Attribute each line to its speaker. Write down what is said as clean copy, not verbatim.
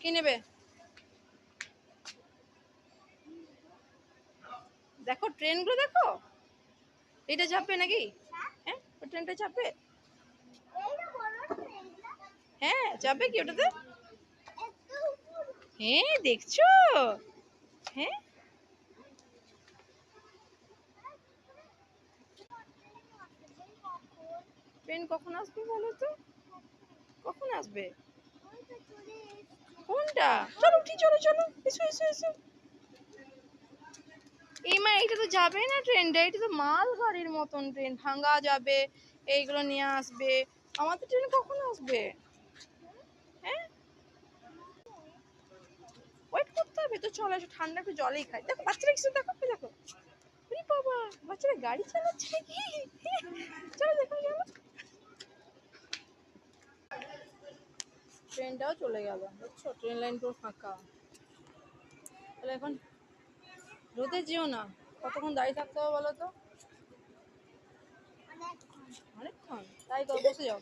Speaker 1: কি নেবে? দেখো ট্রেনগুলো দেখো, এটা চাপবে নাকি? হ্যাঁ, ওই ট্রেনটা চাপবে? হ্যাঁ, চাপবে কি ওটাতে? হ্যাঁ, দেখছো? হ্যাঁ, ট্রেন কখন আসবে বলো তো? কখন আসবে? কোনটা? চলো উঠি, চলো চলো, এসো এসো এসো। এই মা, এটা তো যাবে না ট্রেনটা, এটা তো মাল গাড়ির মতন ট্রেন, ভাঙা যাবে, এইগুলো নিয়ে আসবে। আমাদের ট্রেন কখন আসবে? হ্যাঁ, ওয়েট করতে হবে তো, চলো এসো, ঠান্ডা একটু জলেই খাই। দেখো বাচ্চারা কিছু, দেখো দেখো, ওরে বাবা, বাচ্চারা গাড়ি চালাচ্ছে নাকি? চলো দেখো, চলো। ট্রেনটাও চলে গেল, বুঝছো, ট্রেন লাইন পুরো ফাঁকা। তাহলে এখন রোদে যেও না, কতক্ষণ দাঁড়িয়ে থাকতে হবে বলো তো? অনেকক্ষণ, তাই তো, বসে যাও।